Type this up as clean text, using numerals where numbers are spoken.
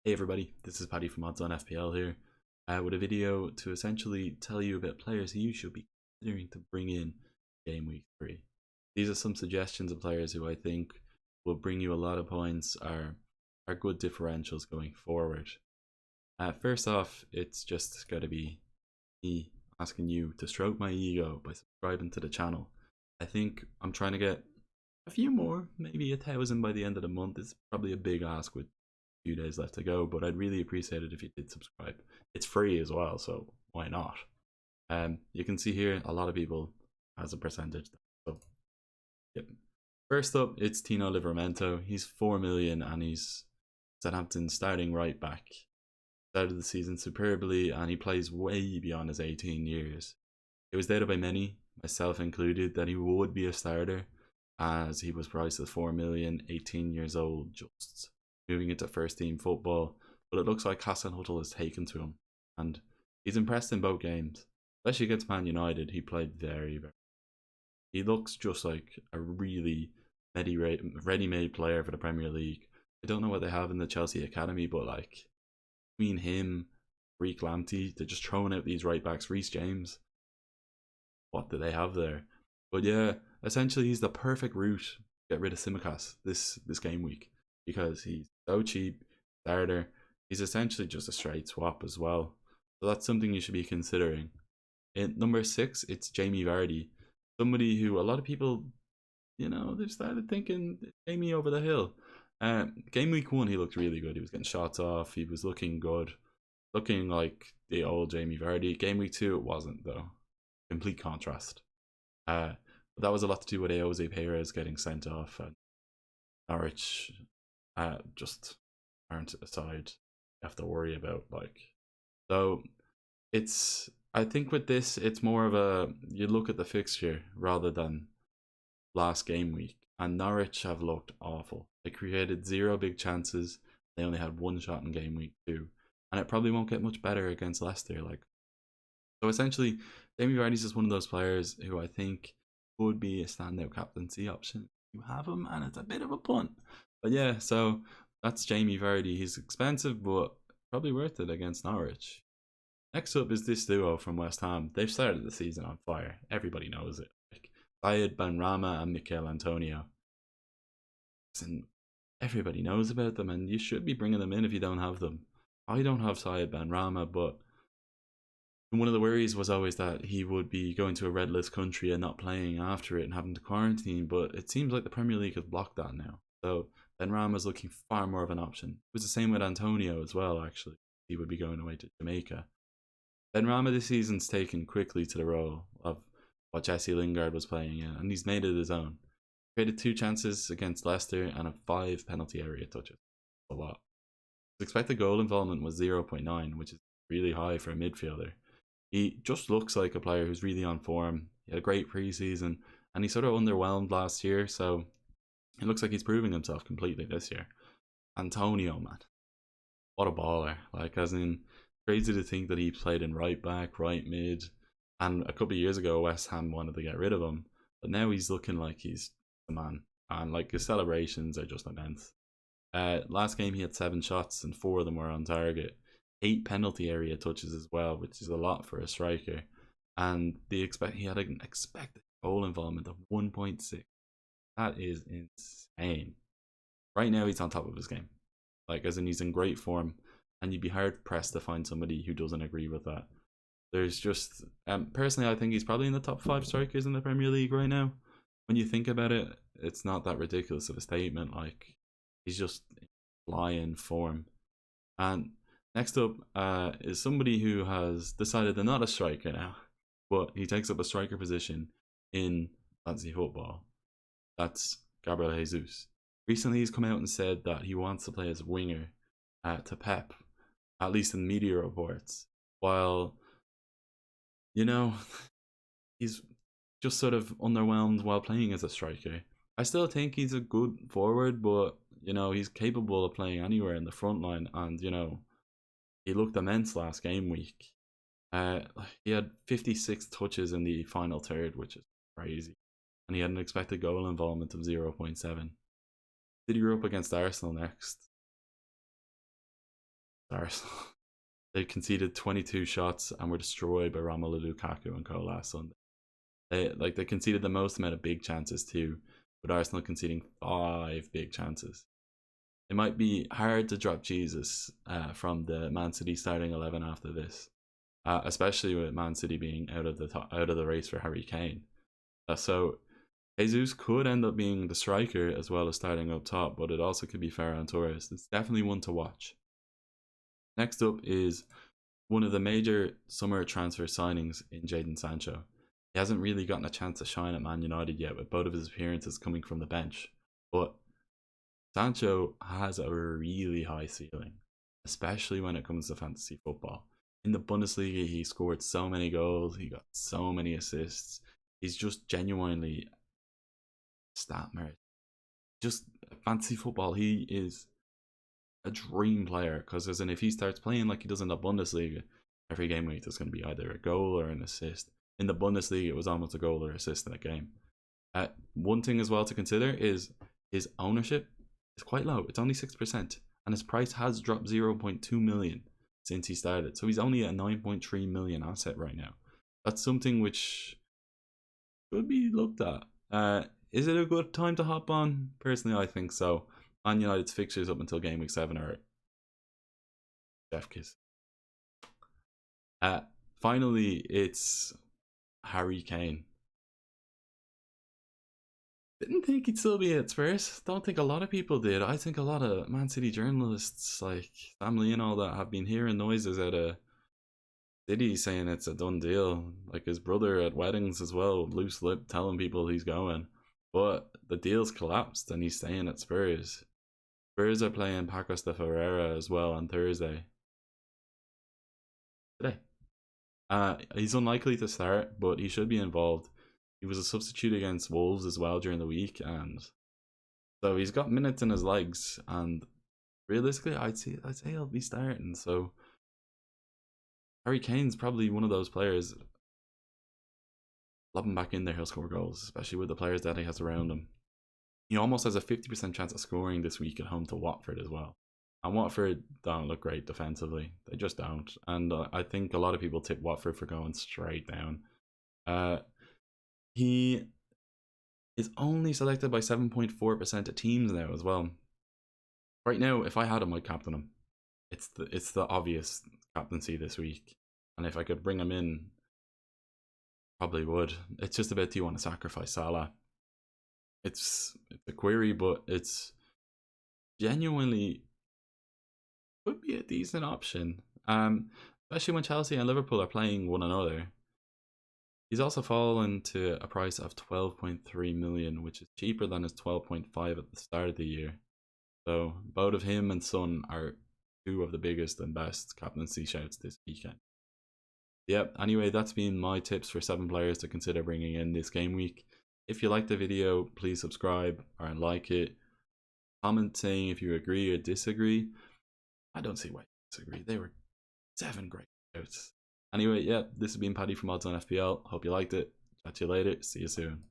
Hey everybody, this is Paddy from Odds on FPL here, with a video to essentially tell you about players who you should be considering to bring in Game Week 3. These are some suggestions of players who I think will bring you a lot of points, are good differentials going forward. First off, it's just got to be me asking you to stroke my ego by subscribing to the channel. I think I'm trying to get a few more, maybe 1,000 by the end of the month. It's probably a big ask with few days left to go, but I'd really appreciate it if you did subscribe. It's free as well, so why not? You can see here a lot of people as a percentage. So, yep. First up, it's Tino Livermento. He's 4 million and he's Southampton's starting right back. Started the season superbly and he plays way beyond his 18 years. It was doubted by many, myself included, that he would be a starter as he was priced at 4 million, 18 years old, just moving into first team football, but it looks like Hasenhüttl has taken to him and he's impressed in both games, especially against Man United. He played very. He looks just like a really ready-made player for the Premier League. I don't know what they have in the Chelsea academy, but like between him, Reek Lamptey, they're just throwing out these right backs. Reece James, what do they have there? But yeah, essentially he's the perfect route to get rid of Tsimikas this game week, because he's so cheap, starter. He's essentially just a straight swap as well. So that's something you should be considering. In number 6, it's Jamie Vardy. Somebody who a lot of people, they've started thinking Jamie over the hill. Game week 1, he looked really good. He was getting shots off. He was looking good. Looking like the old Jamie Vardy. Game week 2, it wasn't though. Complete contrast. But that was a lot to do with Jose Perez getting sent off. And Norwich just aren't a side you have to worry about. So I think with this, it's more of you look at the fixture rather than last game week. And Norwich have looked awful. They created 0 big chances. They only had 1 shot in game week 2, and it probably won't get much better against Leicester. So essentially, Jamie Vardy's just one of those players who I think would be a standout captaincy option. You have him, and it's a bit of a punt. But yeah, so that's Jamie Vardy. He's expensive, but probably worth it against Norwich. Next up is this duo from West Ham. They've started the season on fire. Everybody knows it. Syed Benrahma and Mikel Antonio. And everybody knows about them, and you should be bringing them in if you don't have them. I don't have Syed Benrahma, but one of the worries was always that he would be going to a red list country and not playing after it and having to quarantine, but it seems like the Premier League has blocked that now. So Benrahma's looking far more of an option. It was the same with Antonio as well, actually. He would be going away to Jamaica. Benrahma this season's taken quickly to the role of what Jesse Lingard was playing in, and he's made it his own. Created 2 chances against Leicester and 5 penalty area touches. A lot. His expected goal involvement was 0.9, which is really high for a midfielder. He just looks like a player who's really on form. He had a great preseason, and he sort of underwhelmed last year, so it looks like he's proving himself completely this year. Antonio, man, what a baller! As in, crazy to think that he played in right back, right mid, and a couple of years ago West Ham wanted to get rid of him, but now he's looking like he's the man, and his celebrations are just immense. Last game he had 7 shots and 4 of them were on target. 8 penalty area touches as well, which is a lot for a striker. And he had an expected goal involvement of 1.6. That is insane. Right now he's on top of his game. As in, he's in great form, and you'd be hard pressed to find somebody who doesn't agree with that. There's just personally, I think he's probably in the top 5 strikers in the Premier League right now. When you think about it, it's not that ridiculous of a statement. He's just flying form. And next up is somebody who has decided they're not a striker now, but he takes up a striker position in fantasy football. That's Gabriel Jesus. Recently, he's come out and said that he wants to play as a winger to Pep, at least in media reports. While, he's just sort of underwhelmed while playing as a striker. I still think he's a good forward, but, he's capable of playing anywhere in the front line, and, he looked immense last game week. He had 56 touches in the final third, which is crazy. And he had an expected goal involvement of 0.7. City are up against Arsenal next. Arsenal. They conceded 22 shots and were destroyed by Romelu Lukaku and co last Sunday. They conceded the most amount of big chances too, with Arsenal conceding 5 big chances. It might be hard to drop Jesus from the Man City starting 11 after this, especially with Man City being out of the race for Harry Kane. So Jesus could end up being the striker as well as starting up top, but it also could be Ferran Torres. It's definitely one to watch. Next up is one of the major summer transfer signings in Jaden Sancho. He hasn't really gotten a chance to shine at Man United yet, with both of his appearances coming from the bench. But Sancho has a really high ceiling, especially when it comes to fantasy football. In the Bundesliga, he scored so many goals, he got so many assists. He's just genuinely stat merit. Just fantasy football, he is a dream player, because as in if he starts playing like he does in the Bundesliga, every game week there's going to be either a goal or an assist. In the Bundesliga, it was almost a goal or assist in a game. One thing as well to consider is his ownership is quite low. It's only 6%, and his price has dropped 0.2 million since he started. So he's only a 9.3 million asset right now. That's something which should be looked at. Is it a good time to hop on? Personally, I think so. Man United's fixtures up until game week 7 are chef kiss. Finally, it's Harry Kane. Didn't think he'd still be at Spurs. Don't think a lot of people did. I think a lot of Man City journalists like Sam Lee and all that have been hearing noises out of City saying it's a done deal. Like his brother at weddings as well, loose lip telling people he's going. But the deal's collapsed and he's staying at Spurs. Spurs are playing Pacos de Ferreira as well on Thursday. Today. He's unlikely to start, but he should be involved. He was a substitute against Wolves as well during the week, and so he's got minutes in his legs. And realistically, I'd say he'll be starting. So Harry Kane's probably one of those players. Lob him back in there, he'll score goals, especially with the players that he has around him. He almost has a 50% chance of scoring this week at home to Watford as well. And Watford don't look great defensively. They just don't. And I think a lot of people tip Watford for going straight down. He is only selected by 7.4% of teams now as well. Right now, if I had him, I'd captain him. It's the obvious captaincy this week. And if I could bring him in, probably would. It's just about, do you want to sacrifice Salah? It's a query, but it's genuinely would be a decent option. Especially when Chelsea and Liverpool are playing one another. He's also fallen to a price of 12.3 million, which is cheaper than his 12.5 at the start of the year. So both of him and Son are two of the biggest and best captaincy shouts this weekend. Yep, anyway, that's been my tips for 7 players to consider bringing in this game week. If you like the video, please subscribe or like it. Comment saying if you agree or disagree. I don't see why you disagree. They were 7 great shouts. Anyway, yeah, this has been Paddy from Odds on FPL. Hope you liked it. Chat to you later. See you soon.